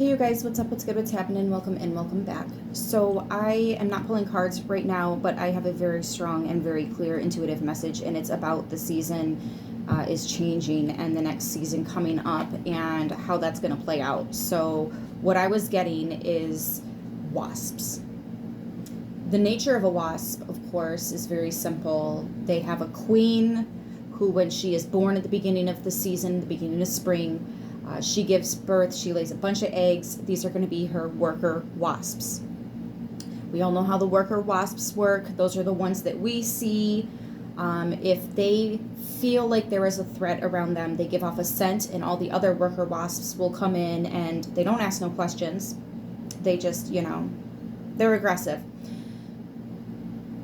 Hey you guys, what's up, what's good, what's happening? Welcome and welcome back. So I am not pulling cards right now, but I have a very strong and very clear intuitive message, and it's about the season is changing and the next season coming up and how that's going to play out. So what I was getting is wasps. The nature of a wasp, of course, is very simple. They have a queen who, when she is born at the beginning of the season, the beginning of spring, she gives birth, she lays a bunch of eggs. These are going to be her worker wasps. We all know how the worker wasps work. Those are the ones that we see. If they feel like there is a threat around them, they give off a scent, and all the other worker wasps will come in, and they don't ask no questions. They just, they're aggressive.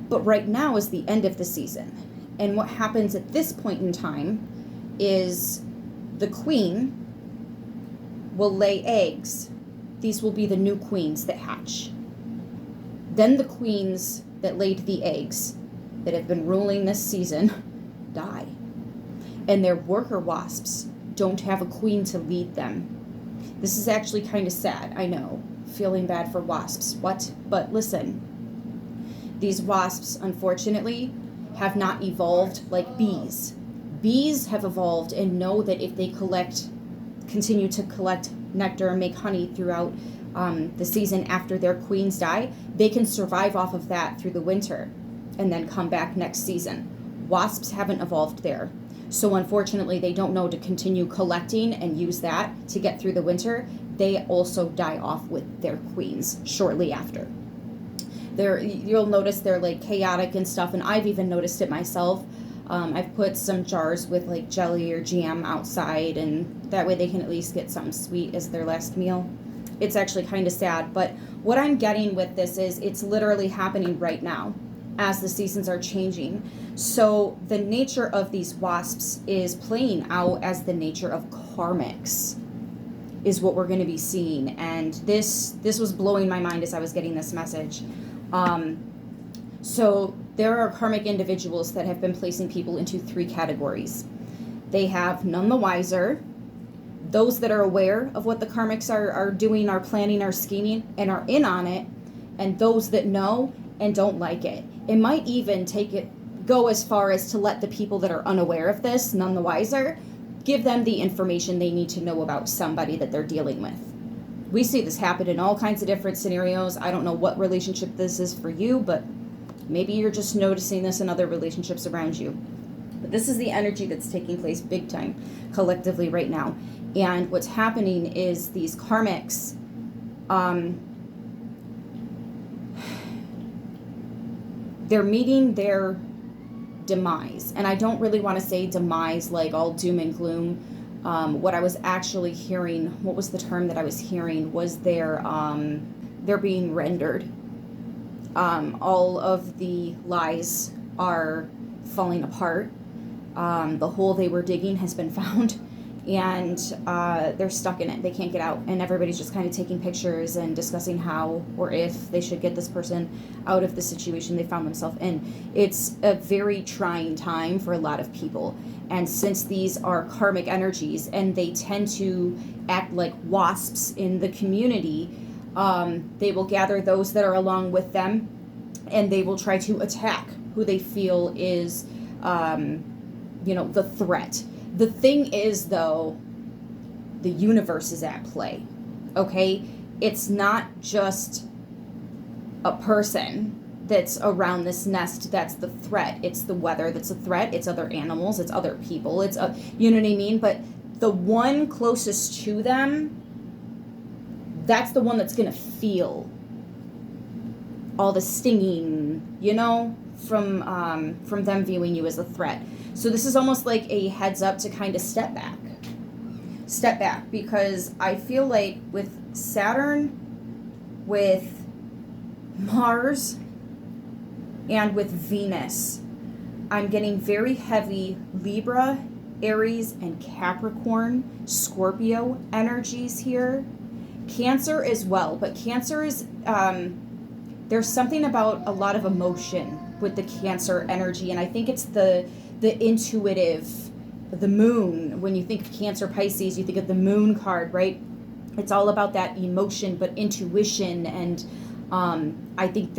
But right now is the end of the season. And what happens at this point in time is the queen will lay eggs. These will be the new queens that hatch. Then the queens that laid the eggs that have been ruling this season die. And their worker wasps don't have a queen to lead them. This is actually kind of sad, I know. Feeling bad for wasps. What? But listen, these wasps, unfortunately, have not evolved like bees. Bees have evolved and know that if they continue to collect nectar and make honey throughout the season after their queens die, they can survive off of that through the winter and then come back next season. Wasps haven't evolved there. So unfortunately, they don't know to continue collecting and use that to get through the winter. They also die off with their queens shortly after. You'll notice they're like chaotic and stuff, and I've even noticed it myself. I've put some jars with like jelly or jam outside, and that way they can at least get something sweet as their last meal. It's actually kind of sad, but what I'm getting with this is it's literally happening right now as the seasons are changing. So the nature of these wasps is playing out as the nature of karmics is what we're going to be seeing. And this was blowing my mind as I was getting this message. So there are karmic individuals that have been placing people into three categories. They have none the wiser, those that are aware of what the karmics are doing, are planning, are scheming, and are in on it, and those that know and don't like it. It might even go as far as to let the people that are unaware of this, none the wiser, give them the information they need to know about somebody that they're dealing with. We see this happen in all kinds of different scenarios. I don't know what relationship this is for you, but maybe you're just noticing this in other relationships around you. But this is the energy that's taking place big time collectively right now. And what's happening is these karmics, they're meeting their demise. And I don't really want to say demise like all doom and gloom. What I was actually hearing, what was the term that I was hearing, was they're being rendered. All of the lies are falling apart. The hole they were digging has been found, and they're stuck in it. They can't get out, and everybody's just kind of taking pictures and discussing how or if they should get this person out of the situation they found themselves in. It's a very trying time for a lot of people. And since these are karmic energies and they tend to act like wasps in the community, they will gather those that are along with them, and they will try to attack who they feel is, the threat. The thing is, though, the universe is at play, okay? It's not just a person that's around this nest that's the threat. It's the weather that's a threat. It's other animals. It's other people. You know what I mean? But the one closest to them, that's the one that's going to feel all the stinging, from them viewing you as a threat. So this is almost like a heads up to kind of step back, because I feel like with Saturn, with Mars, and with Venus, I'm getting very heavy Libra, Aries, and Capricorn, Scorpio energies here. Cancer as well, but Cancer is, there's something about a lot of emotion with the Cancer energy, and I think it's the intuitive, the moon. When you think of Cancer, Pisces, you think of the moon card, right? It's all about that emotion, but intuition. And I think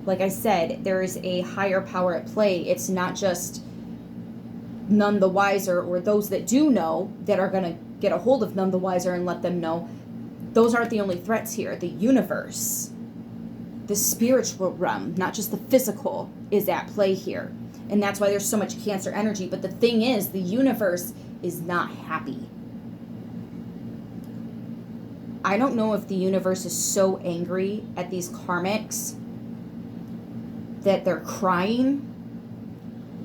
like I said, there is a higher power at play. It's not just none the wiser, or those that do know that are going to get a hold of none the wiser and let them know. Those aren't the only threats here. The universe, the spiritual realm, not just the physical, is at play here. And that's why there's so much Cancer energy. But the thing is, the universe is not happy. I don't know if the universe is so angry at these karmics that they're crying,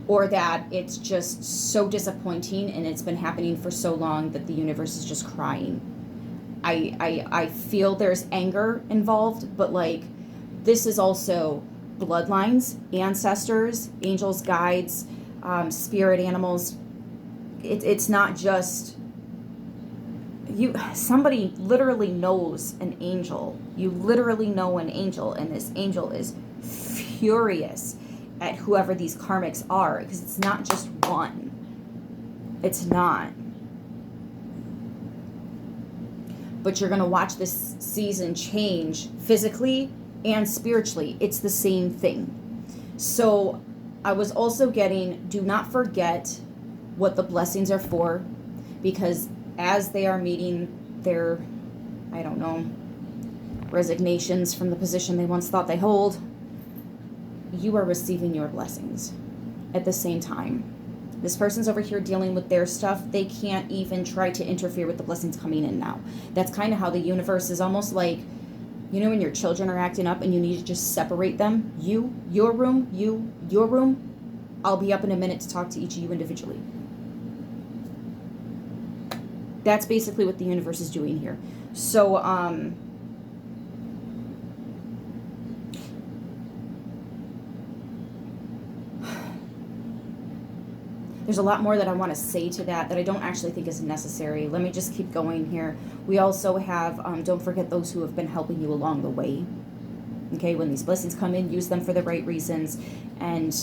or that it's just so disappointing and it's been happening for so long that the universe is just crying. I feel there's anger involved, but like, this is also bloodlines, ancestors, angels, guides, spirit animals. It's not just you. Somebody literally knows an angel. You literally know an angel, and this angel is furious at whoever these karmics are, because it's not just one. It's not. But you're going to watch this season change physically and spiritually. It's the same thing. So I was also getting, do not forget what the blessings are for, because as they are meeting their, I don't know, resignations from the position they once thought they hold, you are receiving your blessings at the same time. This person's over here dealing with their stuff. They can't even try to interfere with the blessings coming in now. That's kind of how the universe is, almost like, you know, when your children are acting up and you need to just separate them. You, your room, you, your room. I'll be up in a minute to talk to each of you individually. That's basically what the universe is doing here. So, there's a lot more that I want to say to that I don't actually think is necessary. Let me just keep going here. We also have, don't forget those who have been helping you along the way. Okay, when these blessings come in, use them for the right reasons. And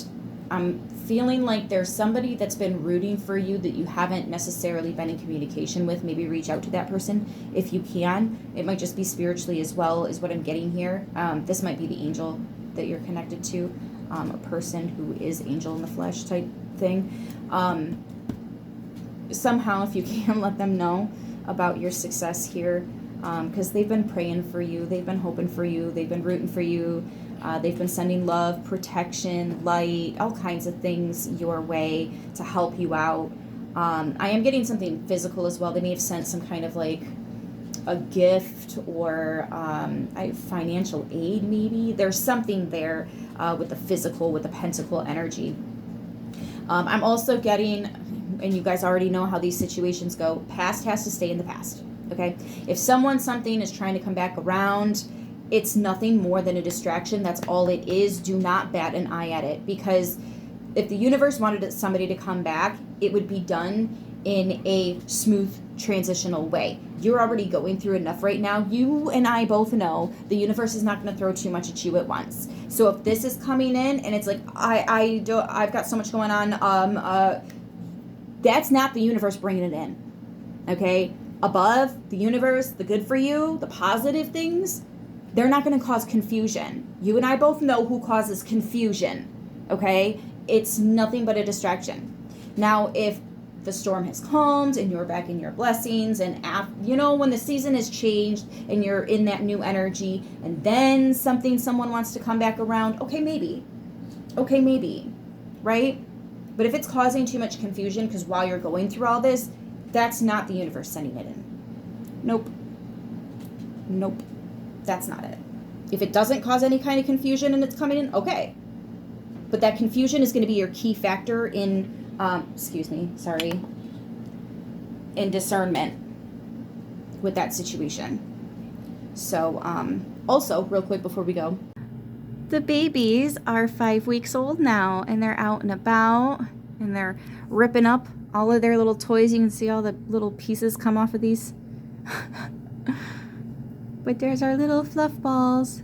I'm feeling like there's somebody that's been rooting for you that you haven't necessarily been in communication with. Maybe reach out to that person if you can. It might just be spiritually as well, is what I'm getting here. This might be the angel that you're connected to, a person who is angel in the flesh type thing. Somehow, if you can, let them know about your success here, because they've been praying for you, they've been hoping for you, they've been rooting for you, they've been sending love, protection, light, all kinds of things your way to help you out. I am getting something physical as well. They may have sent some kind of like a gift or financial aid, maybe. There's something there with the physical, with the pentacle energy. I'm also getting, and you guys already know how these situations go, past has to stay in the past, okay? If something is trying to come back around, it's nothing more than a distraction. That's all it is. Do not bat an eye at it, because if the universe wanted somebody to come back, it would be done in a smooth transitional way. You're already going through enough right now. You and I both know the universe is not going to throw too much at you at once. So if this is coming in and it's like, I've got so much going on, that's not the universe bringing it in. Okay? Above, the universe, the good for you, the positive things, they're not going to cause confusion. You and I both know who causes confusion. Okay? It's nothing but a distraction. Now, if the storm has calmed and you're back in your blessings, and when the season has changed and you're in that new energy, and then someone wants to come back around, okay maybe, right? But if it's causing too much confusion because while you're going through all this, that's not the universe sending it in. Nope, that's not it. If it doesn't cause any kind of confusion and it's coming in, okay, but that confusion is going to be your key factor in in discernment with that situation. So, also, real quick before we go, the babies are 5 weeks old now, and they're out and about, and they're ripping up all of their little toys. You can see all the little pieces come off of these. But there's our little fluff balls.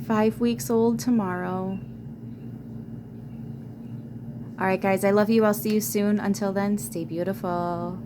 5 weeks old tomorrow. All right, guys, I love you. I'll see you soon. Until then, stay beautiful.